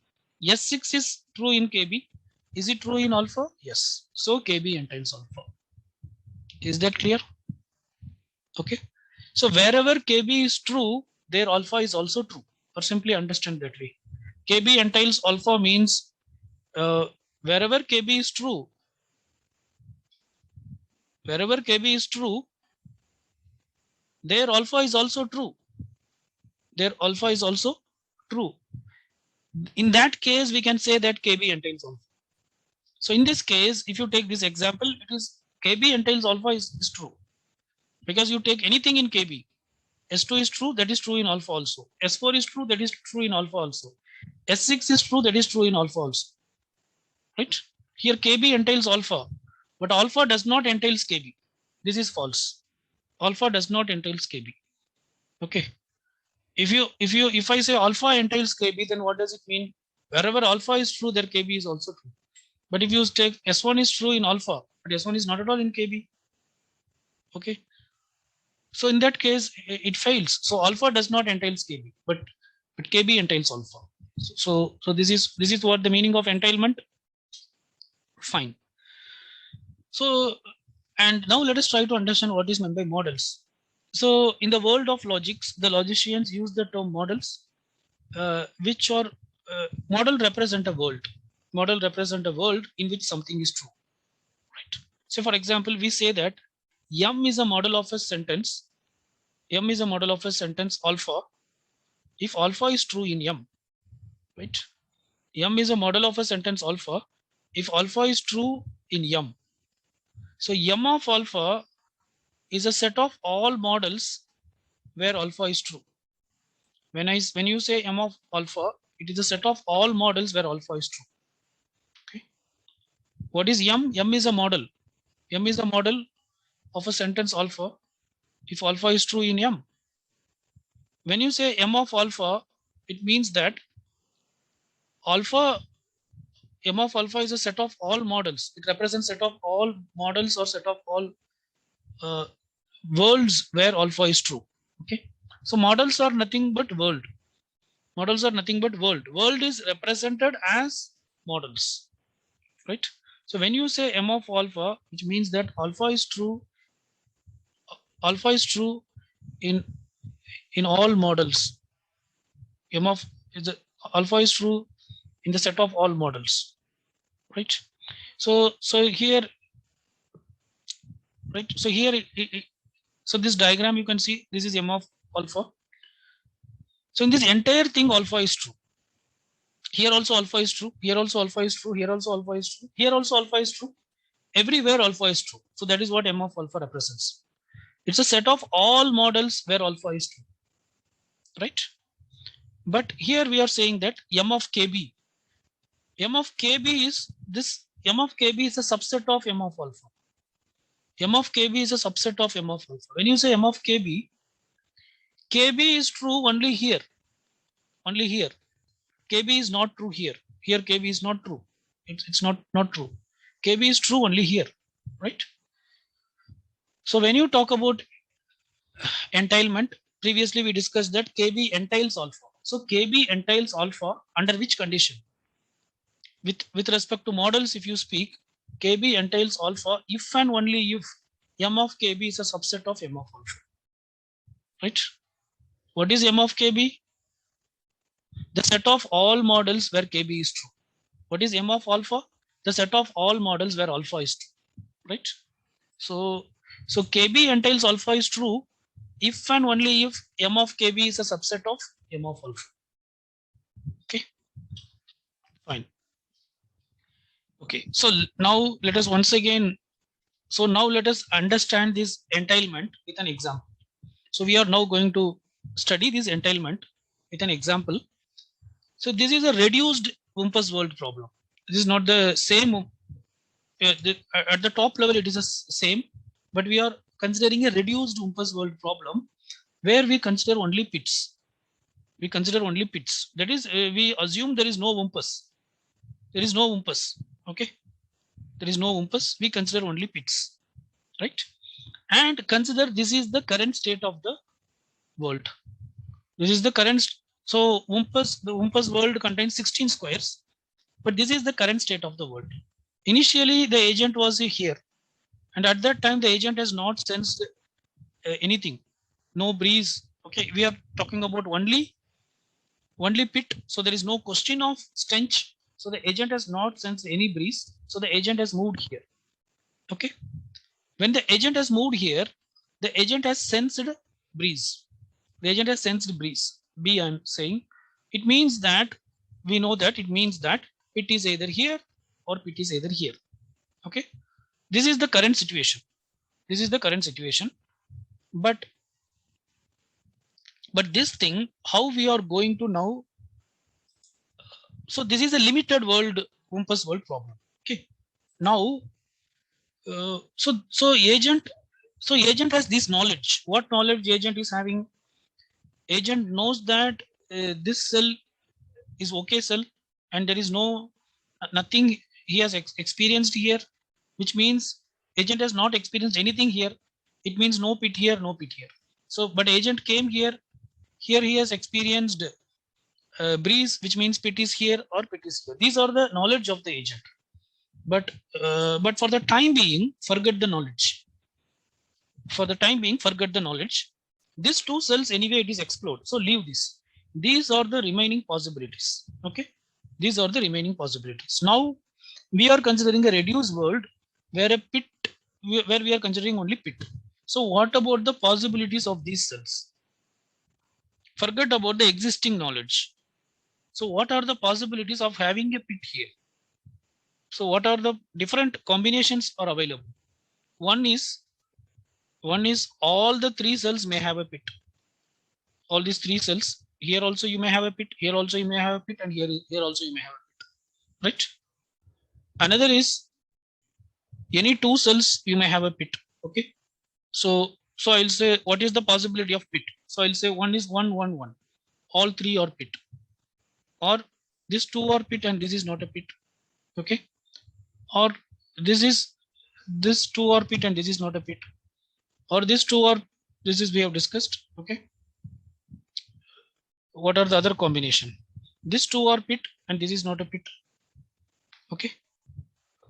S6 is true in KB. Is it true in alpha? Yes. So KB entails alpha. Is that clear? Okay. So wherever KB is true, there alpha is also true. Or simply understand that way. KB entails alpha means wherever KB is true, there alpha is also true. There alpha is also true. In that case, we can say that KB entails alpha. So in this case, if you take this example, it is KB entails alpha is true. Because you take anything in KB, S2 is true, that is true in alpha also. S4 is true, that is true in alpha also. S6 is true, that is true in alpha also. Right? Here KB entails alpha, but alpha does not entails KB. This is false. Alpha does not entails KB. Okay. If I say alpha entails KB, then what does it mean? Wherever alpha is true, there KB is also true. But if you take S1 is true in alpha, but S1 is not at all in KB. Okay. So in that case, it fails. So alpha does not entails KB, but KB entails alpha. So this is what the meaning of entailment. Fine. So, and now let us try to understand what is meant by models. So in the world of logics, the logicians use the term models, which are model represent a world. Model represent a world in which something is true. Right. So for example, we say that M is a model of a sentence. M is a model of a sentence alpha if alpha is true in M. Right. M is a model of a sentence alpha if alpha is true in M. So M of alpha is a set of all models where alpha is true. When you say M of alpha, it is a set of all models where alpha is true. Okay. What is M? M is a model. M is a model of a sentence alpha if alpha is true in M. When you say M of alpha, it means that alpha, M of alpha is a set of all models. It represents set of all models or set of all worlds where alpha is true. Okay. So models are nothing but world. Models are nothing but world. World is represented as models. Right. So when you say M of alpha, which means that alpha is true in all models. M of alpha is true in the set of all models. Right. So here, right. So here, so this diagram you can see, this is M of alpha. So in this entire thing, alpha is true. Here also alpha is true. Here also alpha is true. Here also alpha is true. Here also alpha is true. Everywhere alpha is true. So that is what M of alpha represents. It's a set of all models where alpha is true. Right. But here we are saying that M of KB. M of KB is this. M of KB is a subset of M of alpha. M of KB is a subset of M of alpha. When you say M of KB, KB is true only here. Only here. KB is not true here. Here KB is not true. It's not true. KB is true only here, right? So when you talk about entailment, previously we discussed that KB entails alpha. So KB entails alpha under which condition? With respect to models, if you speak, KB entails alpha if and only if M of KB is a subset of M of alpha, right? What is M of KB? The set of all models where KB is true. What is M of alpha? The set of all models where alpha is true, right? So KB entails alpha is true if and only if M of KB is a subset of M of alpha. Okay, fine. Okay, so now let us once again, so now let us understand this entailment with an example. So we are now going to study this entailment with an example. So this is a reduced Wumpus world problem. This is not the same. At the top level, it is the same, but we are considering a reduced Wumpus world problem where we consider only pits. We consider only pits. That is, we assume there is no Wumpus. There is no Wumpus. Okay, there is no Wumpus. We consider only pits, right? And consider this is the current state of the world. This is the current. So the Wumpus world contains 16 squares, but this is the current state of the world. Initially, the agent was here, and at that time, the agent has not sensed anything, no breeze. Okay, we are talking about only pit, so there is no question of stench. So the agent has not sensed any breeze, so the agent has moved here. Okay, when the agent has moved here, the agent has sensed breeze. The agent has sensed breeze. B, I'm saying, it means that we know that it means that pit is either here or pit is either here. Okay, this is the current situation. This is the current situation. But this thing, how we are going to now? So this is a limited world Wumpus world problem. Okay, now so agent has this knowledge. What knowledge agent is having? Agent knows that this cell is okay cell, and there is nothing he has experienced here, which means agent has not experienced anything here. It means no pit here, no pit here. So, but agent came here. Here he has experienced breeze, which means pit is here or pit is here. These are the knowledge of the agent. But for the time being, forget the knowledge. For the time being, forget the knowledge. These two cells anyway it is explored. So leave this. These are the remaining possibilities. Okay, these are the remaining possibilities. Now we are considering a reduced world where a pit, where we are considering only pit. So what about the possibilities of these cells? Forget about the existing knowledge. So what are the possibilities of having a pit here? So what are the different combinations are available? One is all the three cells may have a pit. All these three cells, here also you may have a pit, here also you may have a pit, and here also you may have a pit, right? Another is any two cells you may have a pit. Okay, so I'll say what is the possibility of pit? So I'll say one is 1 1 1. All three are pit, or this two are pit and this is not a pit. Okay, or this two are pit and this is not a pit, or this two are, this is we have discussed. Okay, what are the other combination? This two are pit and this is not a pit. Okay,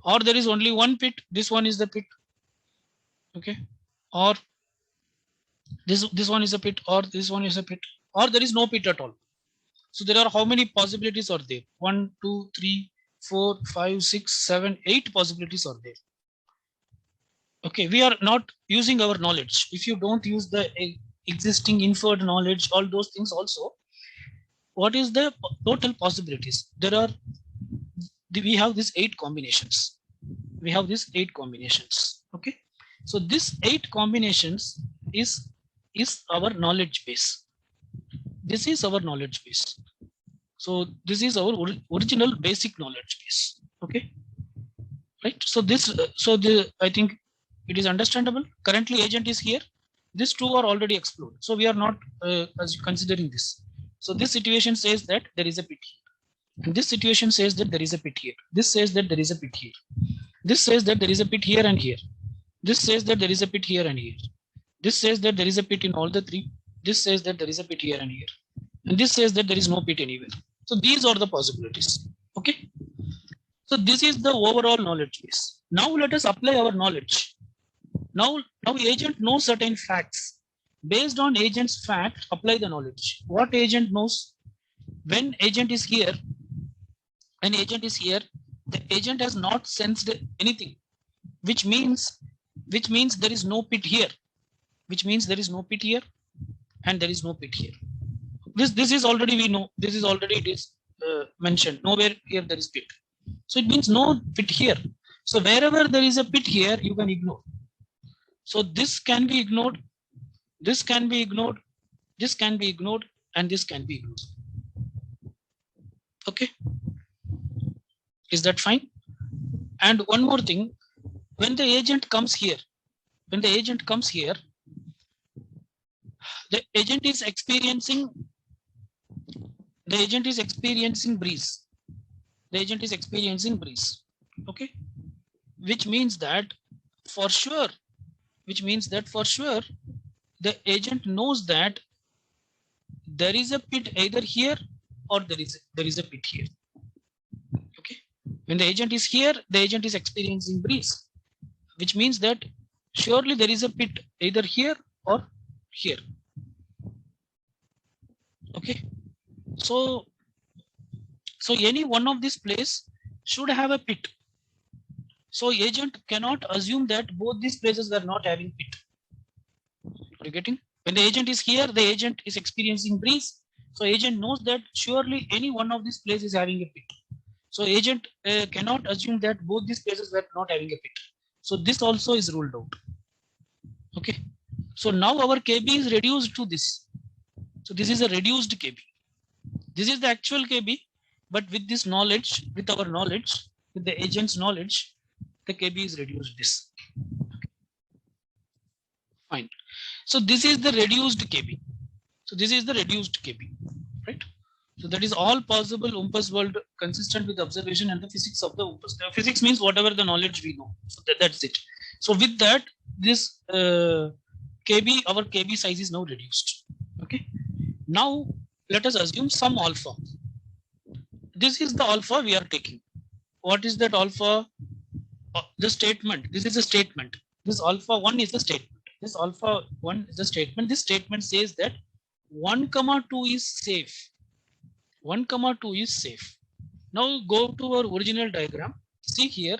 or there is only one pit, this one is the pit. Okay, or this one is a pit, or this one is a pit, or there is no pit at all. So there are how many possibilities are there? 1 2 3 4 5 6 7 8 possibilities are there. Okay, we are not using our knowledge. If you don't use the existing inferred knowledge, all those things also, what is the total possibilities? We have these 8 combinations. We have these 8 combinations. Okay, so this 8 combinations is our knowledge base. This is our knowledge base. So this is our original basic knowledge base. Okay, right? So I think it is understandable. Currently agent is here. These two are already explored. So we are not considering this. So this situation says that there is a pit here. And this situation says that there is a pit here. This says that there is a pit here. This says that there is a pit here and here. This says that there is a pit here and here. This says that there is a pit in all the three. This says that there is a pit here and here. And this says that there is no pit anywhere. So these are the possibilities. Okay. So this is the overall knowledge base. Now let us apply our knowledge. Now agent knows certain facts. Based on agent's fact, apply the knowledge. What agent knows? When agent is here, the agent has not sensed anything, which means there is no pit here. Which means there is no pit here, and there is no pit here. This is already we know. This is already it is mentioned. Nowhere here there is pit. So it means no pit here. So wherever there is a pit here, you can ignore. So this can be ignored. This can be ignored. This can be ignored, and this can be ignored. Okay. Is that fine? And one more thing, when the agent comes here, the agent is experiencing breeze. The agent is experiencing breeze. Okay. Which means that for sure, the agent knows that there is a pit either here or there is a pit here. Okay. When the agent is here, the agent is experiencing breeze, which means that surely there is a pit either here or here. Okay. So any one of these places should have a pit. So agent cannot assume that both these places are not having pit. Are you getting? When the agent is here, the agent is experiencing breeze. So agent knows that surely any one of these places is having a pit. So agent cannot assume that both these places were not having a pit. So this also is ruled out. Okay. So now our KB is reduced to this. So this is a reduced KB. This is the actual KB, but with this knowledge, with our knowledge, with the agent's knowledge, the KB is reduced this. Okay. Fine. So this is the reduced KB. So this is the reduced KB, right? So that is all possible Olympus world consistent with observation and the physics of the Olympus. The physics means whatever the knowledge we know. So that's it. So with that, this KB, our KB size is now reduced. Okay. Now let us assume some alpha. This is the alpha we are taking. What is that alpha? The statement. This is a statement. This alpha 1 is the statement. This alpha 1 is the statement. This statement says that 1, 2 is safe. 1, 2 is safe. Now go to our original diagram. See here.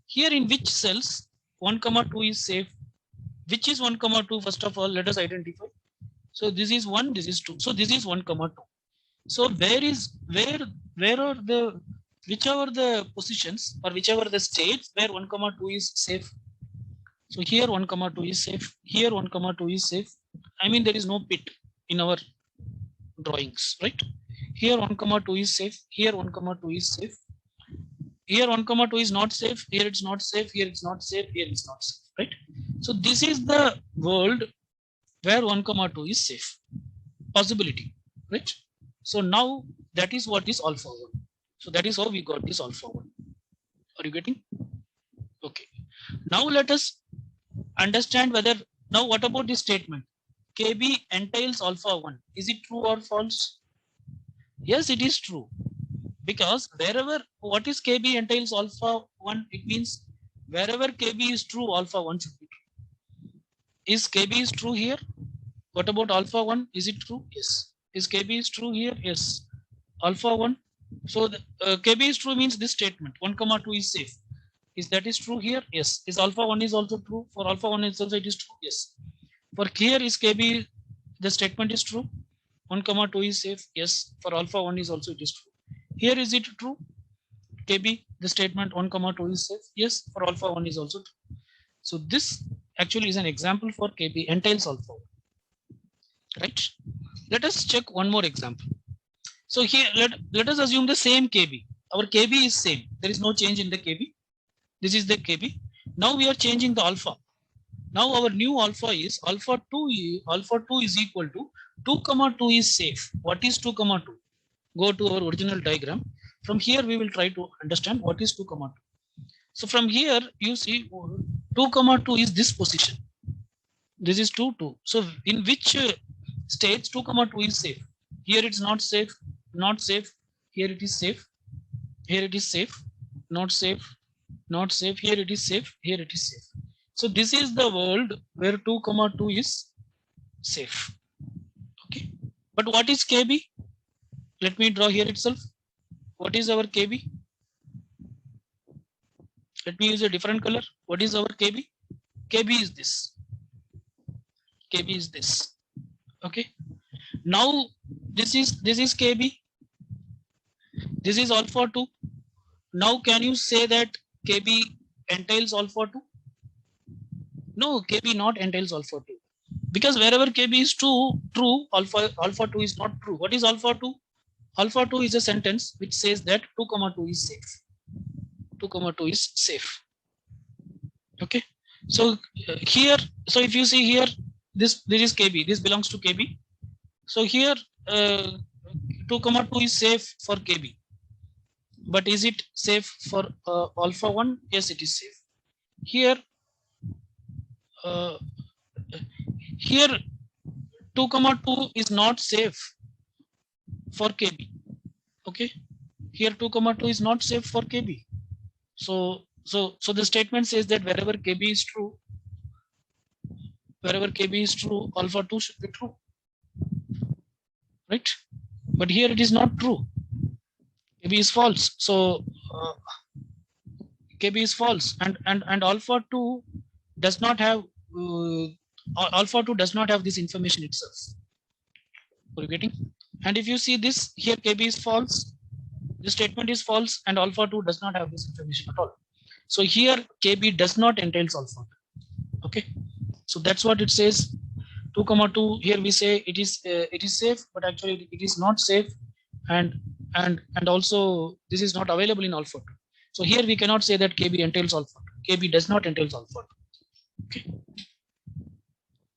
Here in which cells 1, 2 is safe? Which is 1, 2? First of all, let us identify. So this is 1, this is 2. So this is 1, 2. So where are the whichever the positions or whichever the states where 1, 2 is safe? So here 1, 2 is safe. Here 1, 2 is safe. I mean there is no pit in our drawings, right? Here 1, 2 is safe. Here 1, 2 is safe. Here 1, 2 is not safe. Here it's not safe. Here it's not safe. Here it's not safe, right? So this is the world where 1, 2 is safe. Possibility, right? So now that is what is alpha 1. So that is how we got this alpha 1. Are you getting? Okay. Now let us understand whether, now what about this statement? KB entails alpha 1. Is it true or false? Yes, it is true. Because wherever, what is KB entails alpha 1? It means wherever KB is true, alpha 1 should be true. Is KB is true here? What about alpha 1? Is it true? Yes. Is KB is true here? Yes. Alpha 1. So the, KB is true means this statement 1, 2 is safe. Is that is true here? Yes. Is alpha 1 is also true? For alpha 1 is also it is true? Yes. For here is KB, the statement is true. 1, 2 is safe. Yes. For alpha 1 is also it is true. Here is it true? KB, the statement 1, 2 is safe. Yes. For alpha 1 is also true. So this actually is an example for KB entails alpha 1. Right? Let us check one more example. So here, let us assume the same KB. Our KB is same. There is no change in the KB. This is the KB. Now we are changing the alpha. Now our new alpha is alpha 2 is equal to 2, 2 is safe. What is 2, 2? Go to our original diagram. From here we will try to understand what is 2, 2. So from here you see 2 comma 2 is this position. This is 2 2. So in which states 2 comma 2 is safe? Here it's not safe, not safe. Here it is safe. Here it is safe, not safe, not safe. Here it is safe. Here it is safe. So this is the world where 2 comma 2 is safe. Okay. But what is KB? Let me draw here itself. What is our KB? Let me use a different color. What is our KB? KB is this. KB is this. Okay. Now this is KB. This is alpha 2. Now can you say that KB entails alpha 2? No, KB not entails alpha 2. Because wherever KB is true, alpha 2 is not true. What is alpha 2? Alpha 2 is a sentence which says that 2 comma 2 is safe. 2 comma 2 is safe. Okay. So here, so if you see here, this is KB. This belongs to KB. So here 2 comma 2 is safe for KB. But is it safe for alpha 1? Yes, it is safe. Here here 2 comma 2 is not safe for KB. Okay. Here 2 comma 2 is not safe for KB. So the statement says that wherever KB is true, alpha 2 should be true, right? But here it is not true. KB is false. So KB is false, and alpha 2 does not have alpha 2 does not have this information itself. Are you getting? And if you see this here, KB is false, this statement is false, and alpha 2 does not have this information at all. So here KB does not entails alpha 2. Okay. So that's what it says. 2 comma 2, here we say it is safe, but actually it is not safe, and also this is not available in alpha 2. So here we cannot say that KB entails alpha 2. KB does not entails alpha 2. Okay.